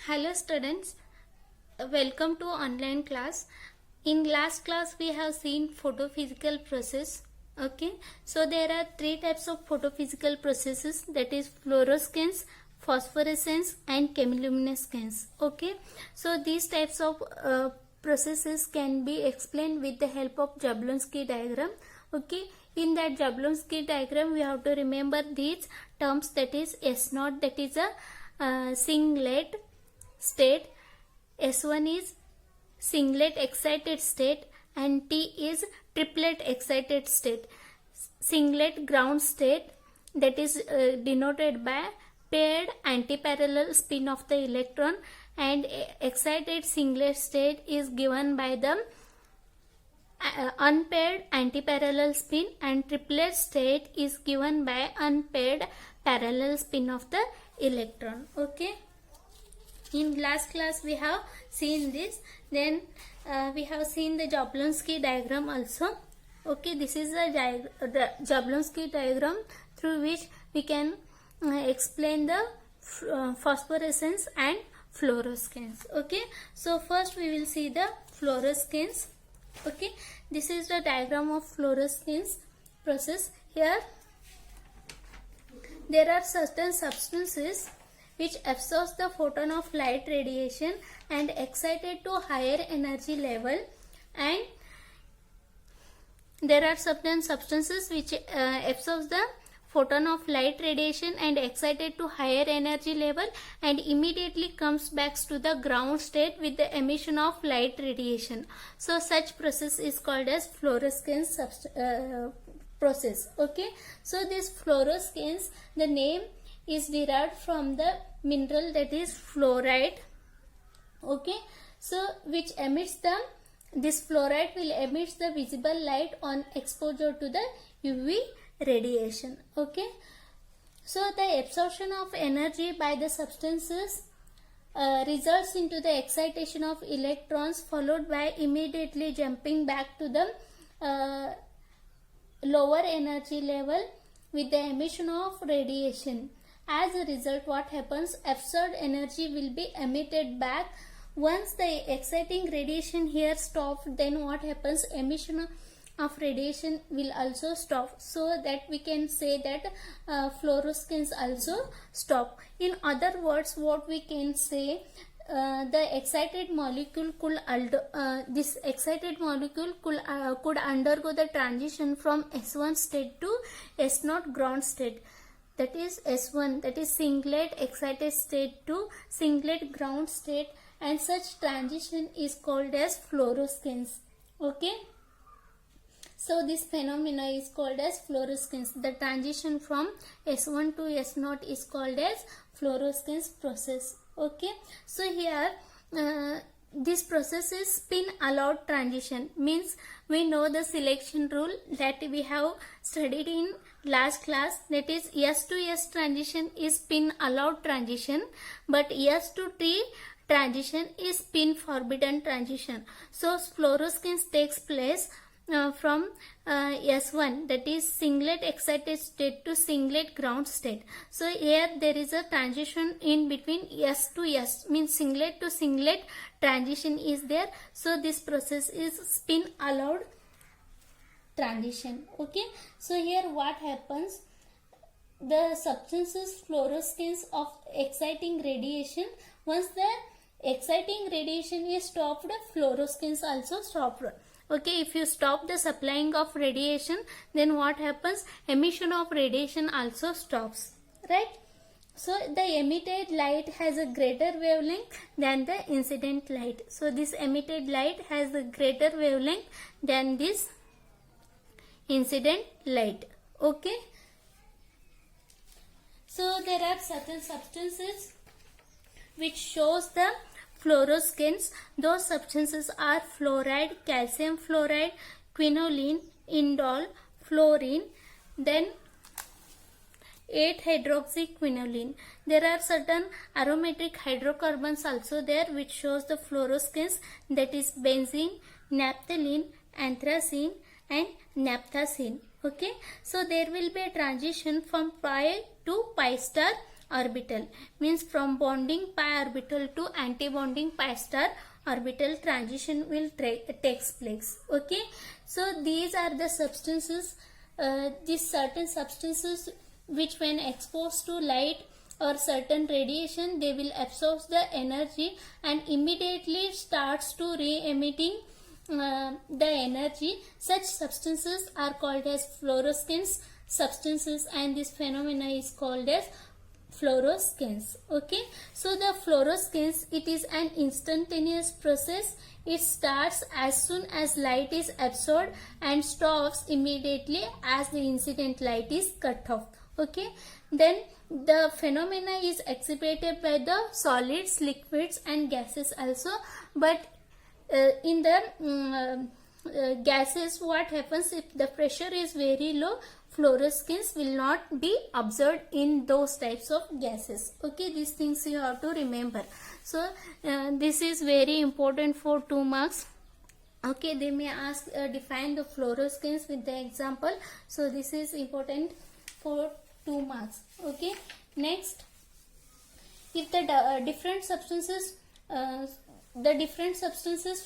Hello students, welcome to online class. In last class we have seen photophysical process. Okay, so there are three types of photophysical processes, that is fluorescence, phosphorescence and chemiluminescence. Okay, so these types of processes can be explained with the help of Jablonski diagram. Okay, in that Jablonski diagram we have to remember these terms, that is S0, that is a singlet state, S1 is singlet excited state, and T is triplet excited state. Singlet ground state, that is denoted by paired antiparallel spin of the electron, and excited singlet state is given by the unpaired antiparallel spin, and triplet state is given by unpaired parallel spin of the electron. Okay, in last class we have seen this, then we have seen the Jablonski diagram also. Okay, this is the Jablonski diagram through which we can explain the phosphorescence and fluorescence. Okay, so first we will see the fluorescence. Okay, this is the diagram of fluorescence process. Here there are certain substances which absorbs the photon of light radiation and excited to higher energy level, and there are certain substances which absorbs the photon of light radiation and excited to higher energy level and immediately comes back to the ground state with the emission of light radiation. So such process is called as fluorescence process. Okay, so this fluorescence, the name is derived from the mineral, that is fluoride. Okay, so which emits this fluoride will emit the visible light on exposure to the UV radiation. Okay, so the absorption of energy by the substances results into the excitation of electrons, followed by immediately jumping back to the lower energy level with the emission of radiation. As a result, what happens? Absorbed energy will be emitted back. Once the exciting radiation here stops, then what happens? Emission of radiation will also stop, so that we can say that fluorescence also stop. In other words, what we can say, the excited molecule could undergo the transition from S1 state to S0 ground state, that is S1, that is singlet excited state to singlet ground state, and such transition is called as fluorescence. Okay, so this phenomena is called as fluorescence. The transition from S1 to S0 is called as fluorescence process. Okay, so here this process is spin allowed transition, means we know the selection rule that we have studied in last class, that is S to S transition is spin allowed transition, but S to T transition is spin forbidden transition. So fluorescence takes place from S1, that is singlet excited state to singlet ground state. So here there is a transition in between S to S, means singlet to singlet transition is there. So this process is spin allowed transition. Okay, so here what happens? The substances fluorescence of exciting radiation, once the exciting radiation is stopped, fluorescence also stopped. Okay, if you stop the supplying of radiation, then what happens? Emission of radiation also stops, right? So the emitted light has a greater wavelength than the incident light. So this emitted light has a greater wavelength than this incident light. Okay, so there are certain substances which shows the fluorescence. Those substances are fluoride, calcium fluoride, quinoline, indole, fluorine, then 8-hydroxyquinoline. There are certain aromatic hydrocarbons also there which shows the fluorescence, that is benzene, naphthalene, anthracene and naphthacene. Okay, so there will be a transition from pi to pi star orbital, means from bonding pi orbital to anti-bonding pi star orbital transition will takes place. Okay, so these are the substances, these certain substances which when exposed to light or certain radiation, they will absorb the energy and immediately starts to re-emitting the energy. Such substances are called as fluorescence substances, and this phenomena is called as fluorescence. Okay, so the fluorescence, it is an instantaneous process. It starts as soon as light is absorbed and stops immediately as the incident light is cut off. Okay, then the phenomena is exhibited by the solids, liquids and gases also, but in the gases, what happens, if the pressure is very low, fluorescence will not be observed in those types of gases. Okay, these things you have to remember. So this is very important for 2 marks. Okay, they may ask define the fluorescence with the example. So this is important for 2 marks. Okay, next, if the different substances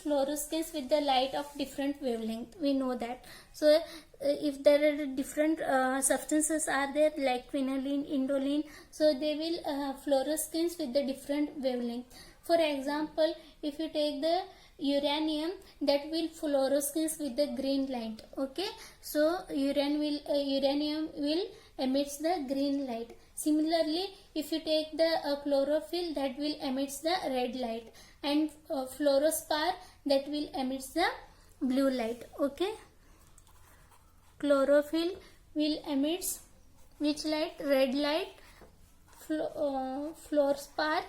fluorescence with the light of different wavelength, we know that. So if there are different substances are there like quinoline, indolene, so they will fluorescence with the different wavelength. For example, if you take the uranium, that will fluorescence with the green light. Okay, so uranium will emits the green light. Similarly, if you take the chlorophyll, that will emits the red light, and fluorospar, that will emits the blue light. Okay, chlorophyll will emits which light? Red light. Fluorospar,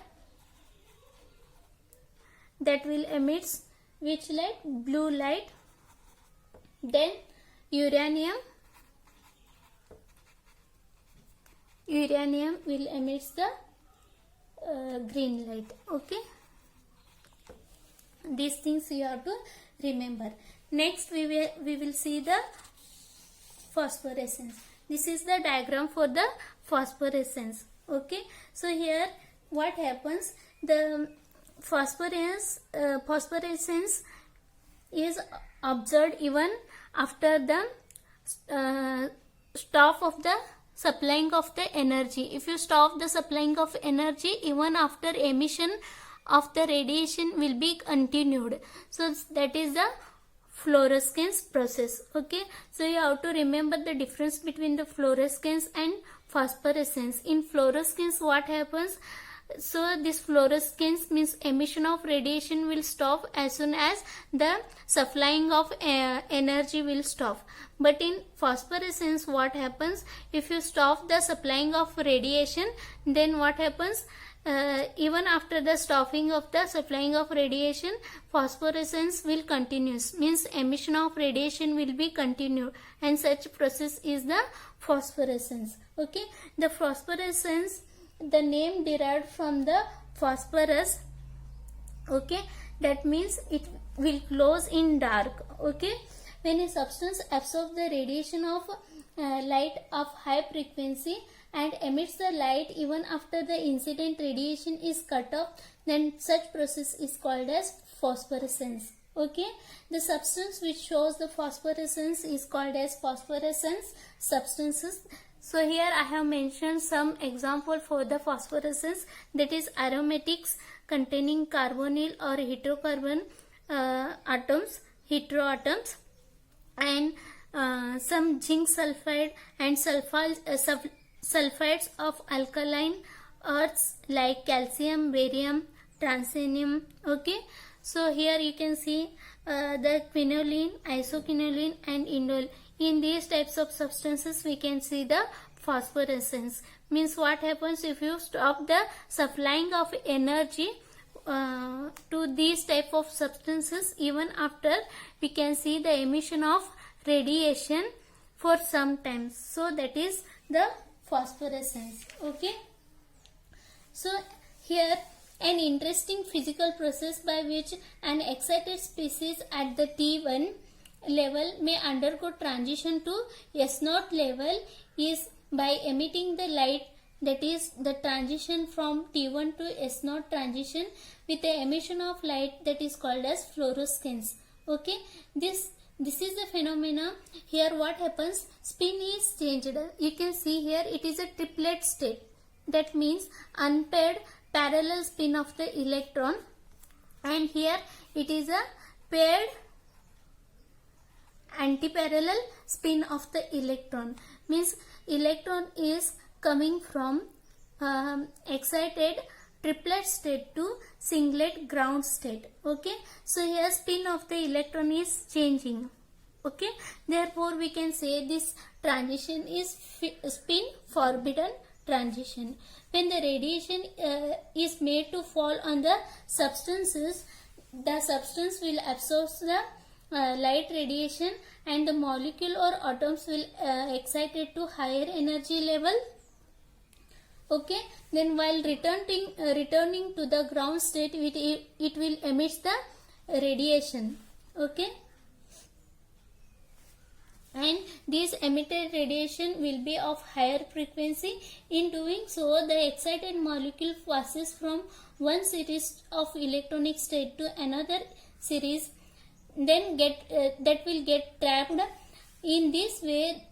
that will emits which light? Blue light. Then uranium will emits the green light. Okay, these things you have to remember. Next we will see the phosphorescence. This is the diagram for the phosphorescence. Okay, so here what happens, the phosphorescence is observed even after the stop of the supplying of the energy. If you stop the supplying of energy, even after emission of the radiation will be continued. So that is the fluorescence process. Okay, so you have to remember the difference between the fluorescence and phosphorescence. In fluorescence, what happens, so this fluorescence means emission of radiation will stop as soon as the supplying of energy will stop. But in phosphorescence, what happens, if you stop the supplying of radiation, then what happens, even after the stopping of the supplying of radiation, phosphorescence will continue, means emission of radiation will be continued, and such process is the phosphorescence. Okay, the phosphorescence, the name derived from the phosphorus. Okay, that means it will close in dark. Okay, when a substance absorbs the radiation of light of high frequency and emits the light even after the incident radiation is cut off, then such process is called as phosphorescence. Okay, the substance which shows the phosphorescence is called as phosphorescence substances. So here I have mentioned some example for the phosphorescence, that is aromatics containing carbonyl or heterocarbon heteroatoms, and some zinc sulfide and sulfides of alkaline earths like calcium, barium, transuranium. Okay, so here you can see the quinoline, isoquinoline and indole. In these types of substances we can see the phosphorescence. Means what happens, if you stop the supplying of energy to these type of substances, even after we can see the emission of radiation for some time. So that is the phosphorescence. Okay, so here an interesting physical process by which an excited species at the T1 level may undergo transition to S0 level is by emitting the light that is the transition from T1 to S0 transition with the emission of light, that is called as fluorescence. Okay, this is the phenomena. Here what happens, spin is changed. You can see here it is a triplet state. That means unpaired parallel spin of the electron, and here it is a paired antiparallel spin of the electron. Means electron is coming from excited triplet state to singlet ground state. Okay, so here spin of the electron is changing. Okay, therefore we can say this transition is spin forbidden transition. When the radiation is made to fall on the substances, the substance will absorb the light radiation, and the molecule or atoms will excited to higher energy level. Okay, then while returning to the ground state, it will emit the radiation. Okay, and this emitted radiation will be of higher frequency. In doing so, the excited molecule passes from one series of electronic state to another series, then that will get trapped. In this way,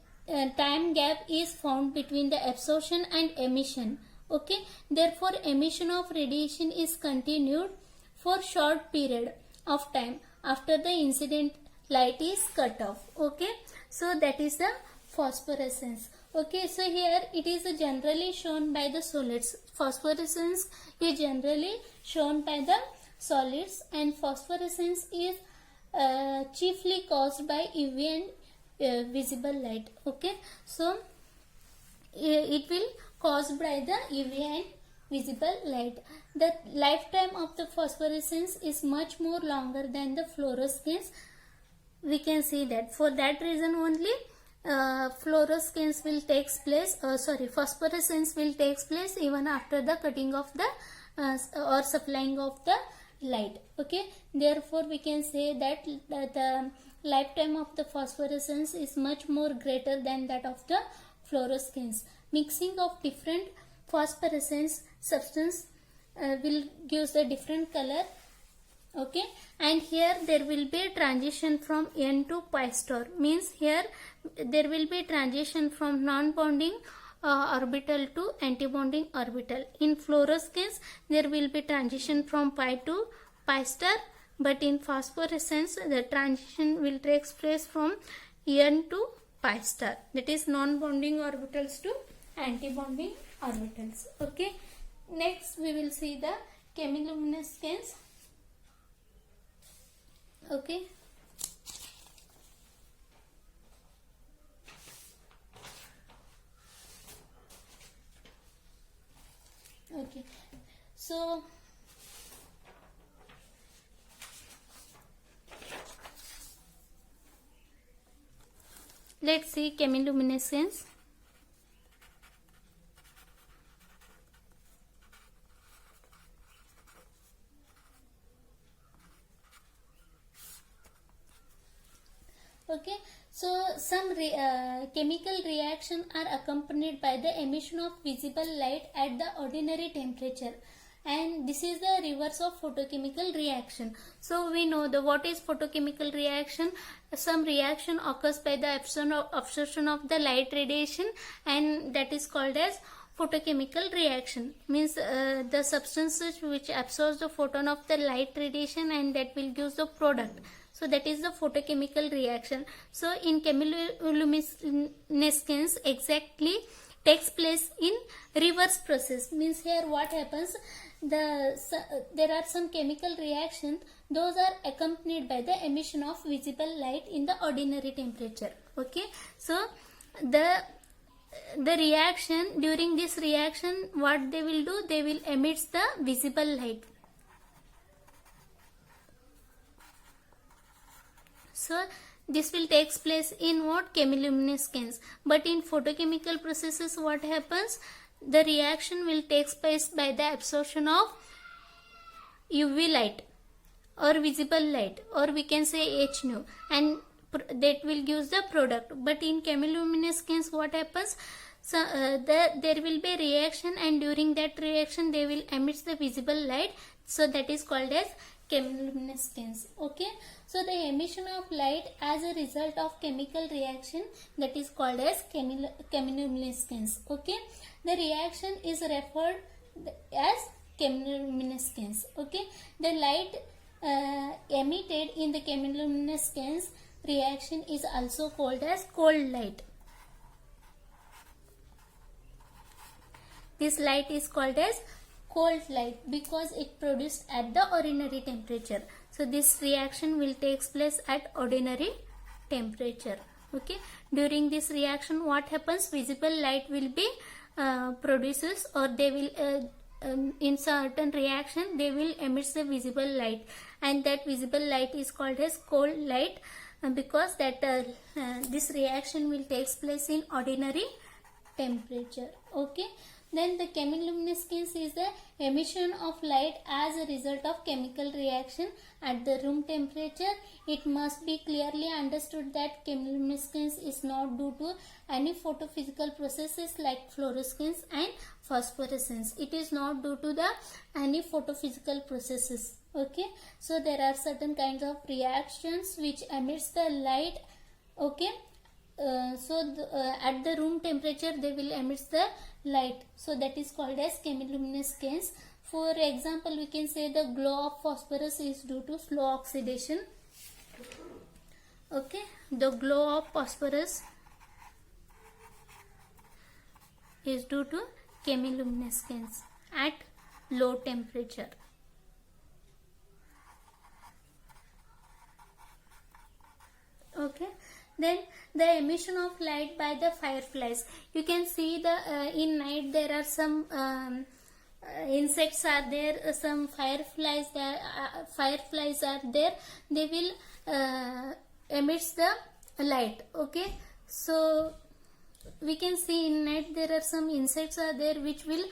time gap is found between the absorption and emission. Okay, therefore emission of radiation is continued for short period of time after the incident light is cut off. Okay, so that is the phosphorescence. Okay, so here it is generally shown by the solids. Phosphorescence is generally shown by the solids, and phosphorescence is chiefly caused by UV and visible light. Okay, so it will caused by the UV and visible light. The lifetime of the phosphorescence is much more longer than the fluorescence. We can see that. For that reason only fluorescence will take place, phosphorescence will take place even after the cutting of the or supplying of the light. Okay, therefore we can say that the lifetime of the phosphorescence is much more greater than that of the fluorescence. Mixing of different phosphorescence substance will give the different color. Okay, and here there will be a transition from N to pi star. Means here there will be transition from non-bonding orbital to antibonding orbital. In fluorescence there will be transition from pi to pi star, but in phosphorescence the transition will take place from N to pi star, that is non-bonding orbitals to antibonding orbitals. Okay, next we will see the chemiluminescence. Okay, okay, so let's see chemiluminescence. Okay, so some chemical reactions are accompanied by the emission of visible light at the ordinary temperature, and this is the reverse of photochemical reaction. So we know what is photochemical reaction. Some reaction occurs by the absorption of the light radiation, and that is called as photochemical reaction. Means the substances which absorbs the photon of the light radiation, and that will give the product. So that is the photochemical reaction. So in chemiluminescence exactly takes place in reverse process. Means here what happens, there are some chemical reactions, those are accompanied by the emission of visible light in the ordinary temperature. Okay, so the reaction, during this reaction what they will do, they will emit the visible light. So this will take place in what? Chemiluminescence. But in photochemical processes what happens, the reaction will take place by the absorption of UV light or visible light, or we can say H nu, and that will give the product. But in chemiluminescence what happens, there will be reaction, and during that reaction they will emit the visible light, so that is called as chemiluminescence. Okay, so the emission of light as a result of chemical reaction, that is called as chemiluminescence. Okay, the reaction is referred as chemiluminescence. Okay, the light emitted in the chemiluminescence reaction is also called as cold light. This light is called as cold light because it produced at the ordinary temperature. So this reaction will take place at ordinary temperature. Okay, during this reaction what happens, visible light will be produces, or they will in certain reaction they will emit the visible light, and that visible light is called as cold light because that this reaction will take place in ordinary temperature. Okay, then the chemiluminescence is the emission of light as a result of chemical reaction at the room temperature. It must be clearly understood that chemiluminescence is not due to any photophysical processes like fluorescence and phosphorescence. It is not due to the any photophysical processes. Okay, so there are certain kinds of reactions which emits the light. Okay, at the room temperature they will emit the light, so that is called as chemiluminescence. For example, we can say the glow of phosphorus is due to slow oxidation. Okay, the glow of phosphorus is due to chemiluminescence at low temperature. Okay, then the emission of light by the fireflies. You can see the in night there are some insects are there, some fireflies are there. They will emit the light. Okay, so we can see in night there are some insects are there which will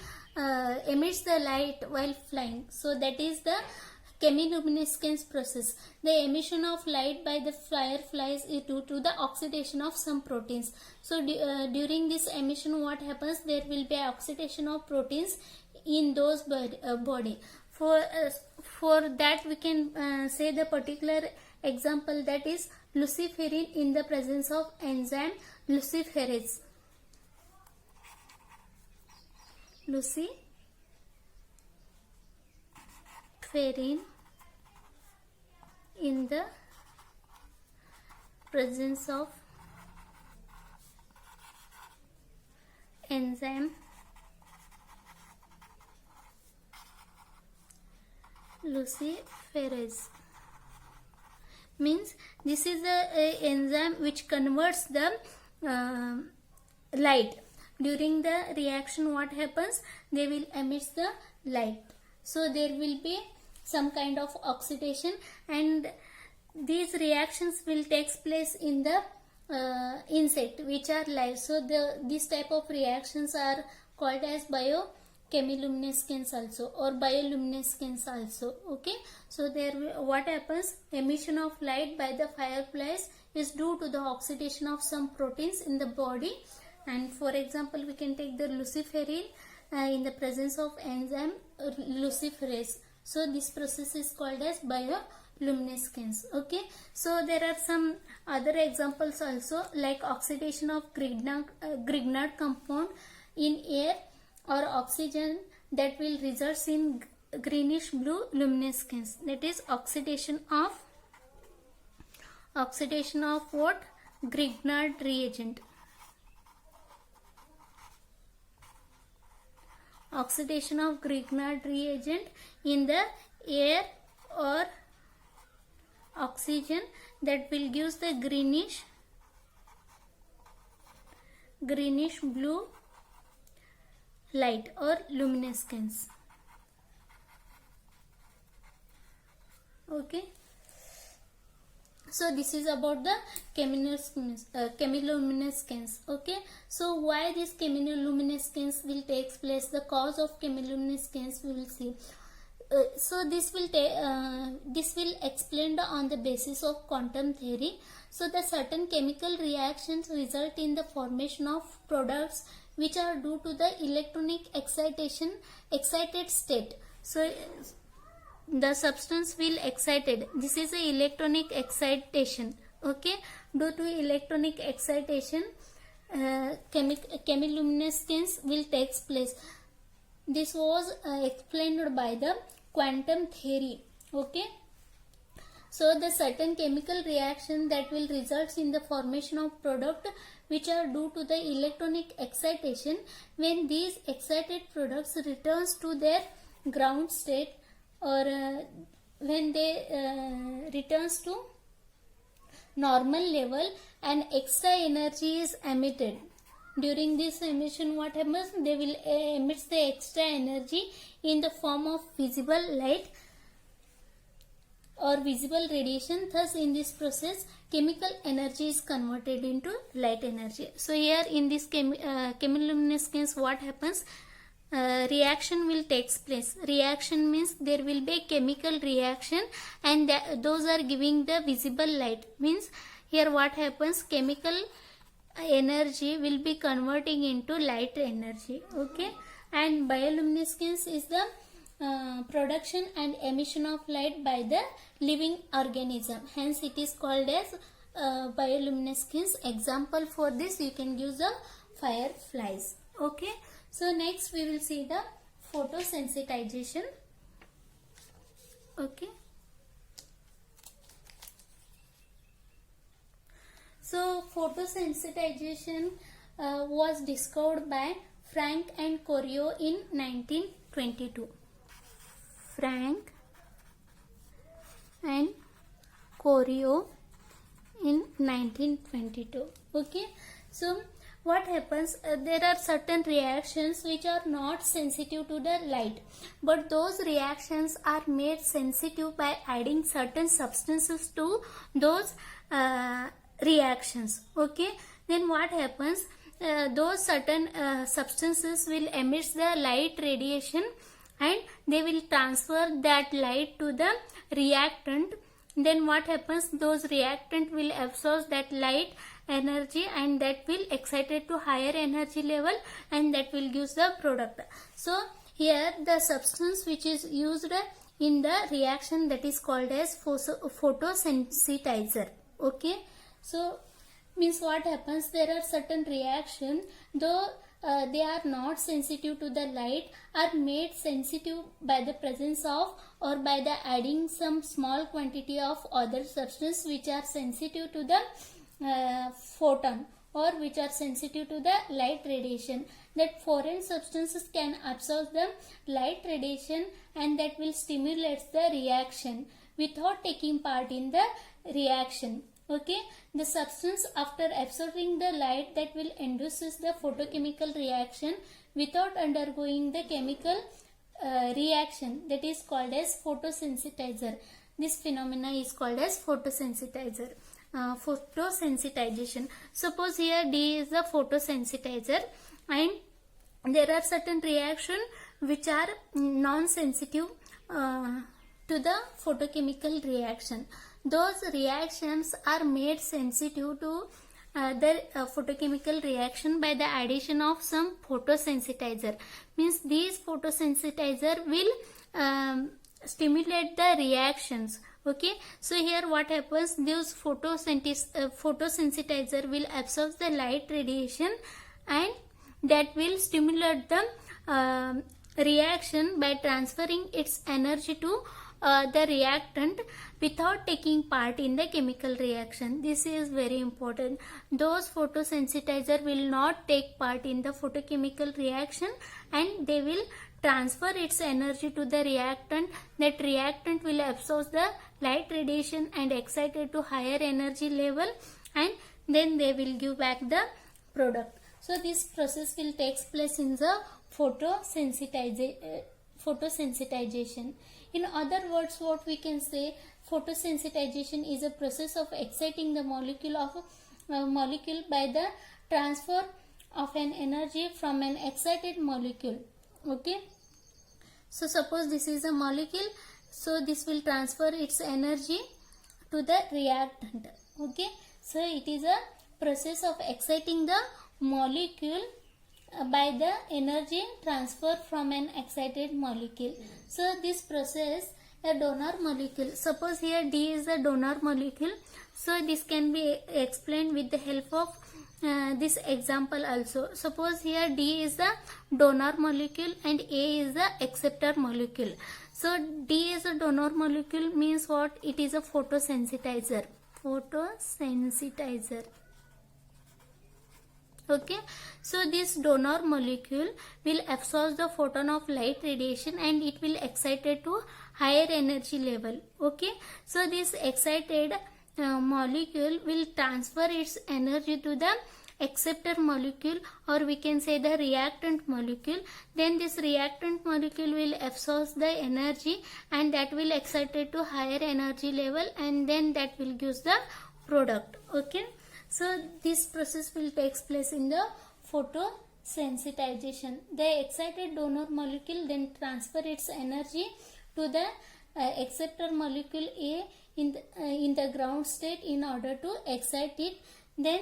emit the light while flying. So that is the chemiluminescence process. The emission of light by the fireflies is due to the oxidation of some proteins. So during this emission what happens, there will be oxidation of proteins in those body. For that we can say the particular example, that is luciferin in the presence of enzyme luciferase. Luciferin in the presence of enzyme luciferase, means this is the enzyme which converts the light. During the reaction what happens, they will emit the light, so there will be some kind of oxidation, and these reactions will take place in the insect which are live. So this type of reactions are called as biochemiluminescence also, or bioluminescence also. Okay, so there what happens, emission of light by the fireflies is due to the oxidation of some proteins in the body. And for example, we can take the luciferin in the presence of enzyme luciferase. So this process is called as bioluminescence. Okay, so there are some other examples also, like oxidation of Grignard compound in air or oxygen, that will result in greenish blue luminescence. That is oxidation of what? Grignard reagent. Oxidation of Grignard reagent in the air or oxygen, that will give the greenish blue light or luminescence. Okay, so this is about the chemiluminescence. Okay, so why this chemiluminescence will take place, the cause of chemiluminescence we will see. So this will explained on the basis of quantum theory. So the certain chemical reactions result in the formation of products which are due to the electronic excited state. So the substance will excited. This is a electronic excitation. Okay, due to electronic excitation, chemiluminescence will takes place. This was explained by the quantum theory. Okay, so the certain chemical reaction that will result in the formation of product which are due to the electronic excitation. When these excited products returns to their ground state, or when they returns to normal level, and extra energy is emitted. During this emission, what happens? They will emit the extra energy in the form of visible light or visible radiation. Thus, in this process, chemical energy is converted into light energy. So here in this chemiluminescence, what happens? Reaction will takes place. Reaction means there will be a chemical reaction, and those are giving the visible light. Means here what happens? Chemical energy will be converting into light energy. Okay, and bioluminescence is the production and emission of light by the living organism. Hence, it is called as bioluminescence. Example for this, you can use the fireflies. Okay. So next we will see the photosensitization. Okay. So photosensitization was discovered by Frank and Corio in 1922. Frank and Corio in 1922. Okay. So what happens? There are certain reactions which are not sensitive to the light, but those reactions are made sensitive by adding certain substances to those reactions. Okay, then what happens? Those certain substances will emit the light radiation, and they will transfer that light to the reactant. Then what happens? Those reactant will absorb that light energy, and that will excited to higher energy level, and that will give the product. So here the substance which is used in the reaction, that is called as photosensitizer. Okay, so means what happens? There are certain reaction, though they are not sensitive to the light, are made sensitive by the presence of, or by the adding some small quantity of other substance which are sensitive to the photon, or which are sensitive to the light radiation. That foreign substances can absorb the light radiation, and that will stimulate the reaction without taking part in the reaction. Okay, the substance after absorbing the light, that will induces the photochemical reaction without undergoing the chemical reaction, that is called as photosensitizer. This phenomena is called as photosensitizer. Photosensitization. Suppose here D is the photosensitizer, and there are certain reaction which are non-sensitive to the photochemical reaction. Those reactions are made sensitive to the photochemical reaction by the addition of some photosensitizer. Means these photosensitizer will stimulate the reactions. Okay, so here what happens? Those photosensitizer will absorb the light radiation, and that will stimulate the reaction by transferring its energy to the reactant without taking part in the chemical reaction. This is very important. Those photosensitizer will not take part in the photochemical reaction, and they will transfer its energy to the reactant. That reactant will absorb the light radiation and excited to higher energy level, and then they will give back the product. So this process will take place in the photosensitization. In other words, what we can say, photosensitization is a process of exciting the molecule by the transfer of an energy from an excited molecule. Okay, so suppose this is a molecule, so this will transfer its energy to the reactant. Okay, so it is a process of exciting the molecule by the energy transfer from an excited molecule. So this process, a donor molecule, suppose here D is the donor molecule, so this can be explained with the help of this example also. Suppose here D is the donor molecule and A is the acceptor molecule. So D is a donor molecule means what? It is a photosensitizer. Okay, so this donor molecule will absorb the photon of light radiation and it will excited to higher energy level. Okay, so this excited molecule will transfer its energy to the acceptor molecule, or we can say the reactant molecule. Then this reactant molecule will absorb the energy and that will excited to higher energy level, and then that will give the product. Okay, so this process will take place in the photosensitization. The excited donor molecule then transfer its energy to the acceptor molecule A in the ground state in order to excite it. Then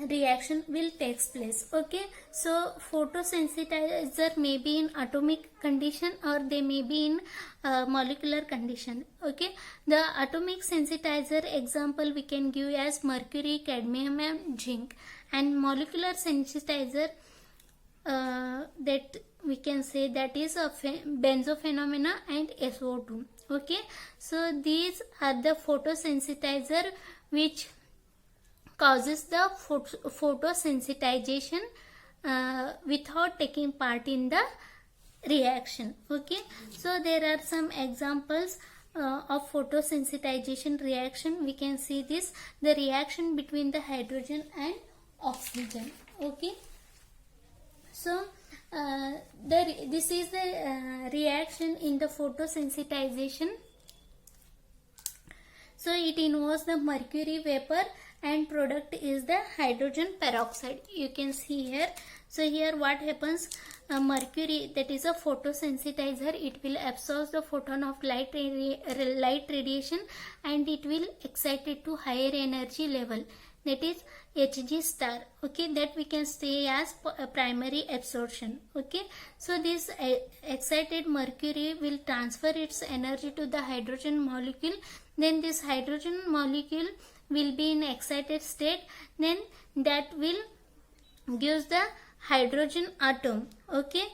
reaction will take place. Okay, so photosensitizer may be in atomic condition or they may be in molecular condition. Okay, the atomic sensitizer example we can give as mercury, cadmium and zinc, and molecular sensitizer that we can say that is a benzophenomena and SO2. Okay, so these are the photosensitizer which causes the photosensitization without taking part in the reaction. Okay, so there are some examples of photosensitization reaction. We can see this, the reaction between the hydrogen and oxygen. Okay, so this is the reaction in the photosensitization. So it involves the mercury vapor and product is the hydrogen peroxide. You can see here. So here what happens, mercury, that is a photosensitizer, it will absorb the photon of light radiation and it will excite it to higher energy level, that is Hg star. Okay, that we can say as primary absorption. Okay, so this excited mercury will transfer its energy to the hydrogen molecule. Then this hydrogen molecule will be in excited state, then that will gives the hydrogen atom. Okay,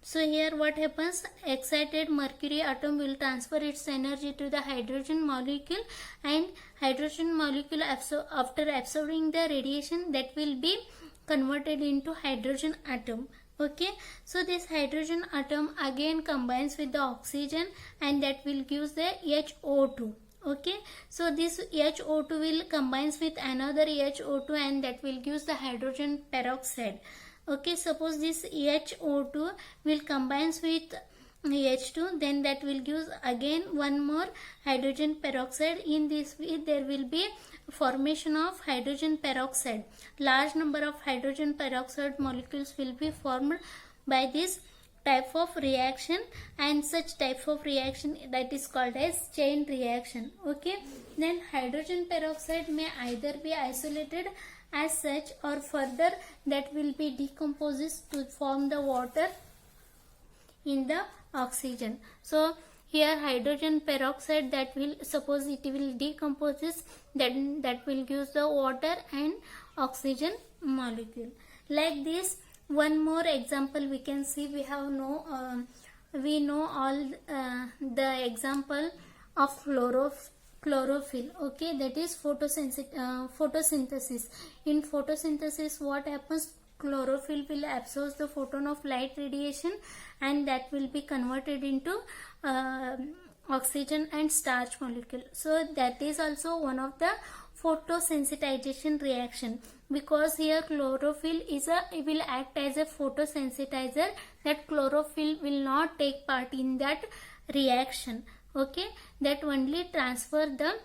so here what happens, excited mercury atom will transfer its energy to the hydrogen molecule, and hydrogen molecule after absorbing the radiation, that will be converted into hydrogen atom. Okay, so this hydrogen atom again combines with the oxygen and that will give the HO2. Okay, so this HO2 will combines with another HO2 and that will give the hydrogen peroxide. Okay, suppose this HO2 will combines with H2, then that will give again one more hydrogen peroxide. In this way there will be formation of hydrogen peroxide. Large number of hydrogen peroxide molecules will be formed by this type of reaction, and such type of reaction that is called as chain reaction. Okay, then hydrogen peroxide may either be isolated as such or further that will be decomposed to form the water in the oxygen. So here hydrogen peroxide, that will, suppose it will decompose, then that will give the water and oxygen molecule. Like this, one more example we can see. We have we know all the example of chlorophyll. Okay, that is photosynthesis. In photosynthesis what happens, chlorophyll will absorb the photon of light radiation and that will be converted into oxygen and starch molecule. So that is also one of the photosensitization reaction, because here chlorophyll will act as a photosensitizer, that chlorophyll will not take part in that reaction. Okay, that only transfer the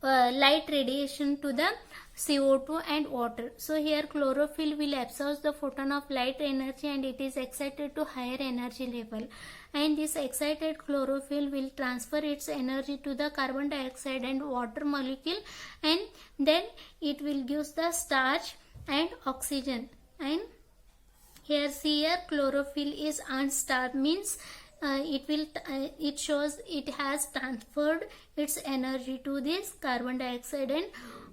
light radiation to the CO2 and water. So here chlorophyll will absorb the photon of light energy and it is excited to higher energy level, and this excited chlorophyll will transfer its energy to the carbon dioxide and water molecule, and then it will give the starch and oxygen. and here see here chlorophyll is unstarved, means it shows it has transferred its energy to this carbon dioxide and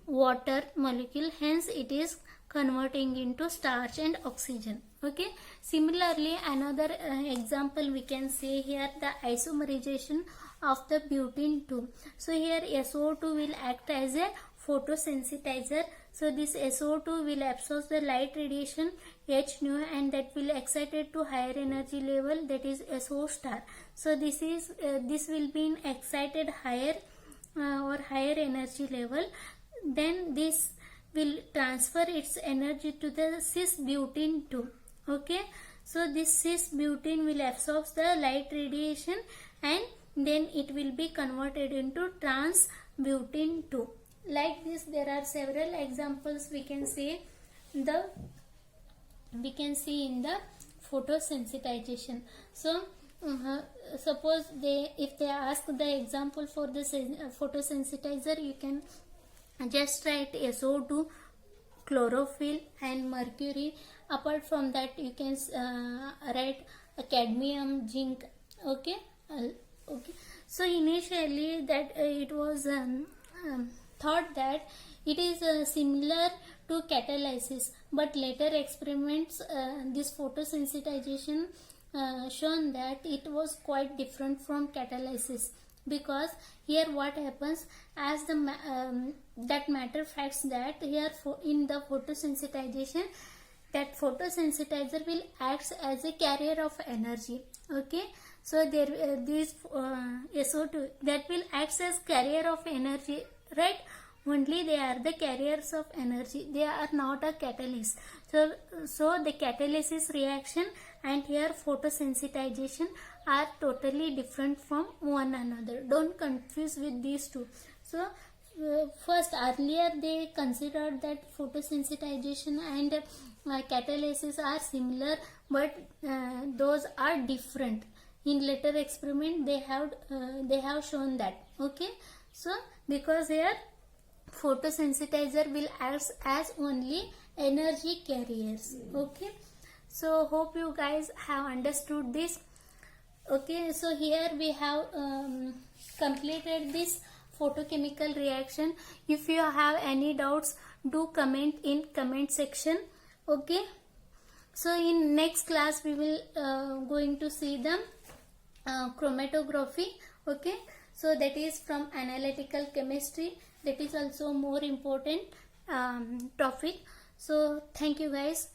water molecule, hence it is converting into starch and oxygen. Okay, similarly another example we can say here, the isomerization of the butene 2. So here SO2 will act as a photosensitizer. So this SO2 will absorb the light radiation H nu and that will excite it to higher energy level, that is SO star. So this will be in excited higher or higher energy level. Then this will transfer its energy to the cis butene 2. Okay, so this cis butene will absorb the light radiation and then it will be converted into trans butene 2. Like this there are several examples we can see in the photosensitization. So suppose if they ask the example for the photosensitizer, you can just write SO2, chlorophyll and mercury. Apart from that you can write cadmium, zinc. Okay, okay. So initially that it was thought that it is similar to catalysis, but later experiments this photosensitization shown that it was quite different from catalysis, because here what happens, as the that matter facts that here in the photosensitization, that photosensitizer will act as a carrier of energy. Okay, so there this SO2 that will act as carrier of energy, right? Only they are the carriers of energy, they are not a catalyst. So the catalysis reaction and here photosensitization are totally different from one another. Don't confuse with these two. So first, earlier they considered that photosensitization and catalysis are similar, but those are different. In later experiment they have shown that. Okay, so because here photosensitizer will act as only energy carriers. Okay, so hope you guys have understood this. Okay, so here we have completed this photochemical reaction. If you have any doubts, do comment in comment section. Okay, so in next class we will going to see the chromatography. Okay, so that is from analytical chemistry, that is also more important topic. So thank you guys.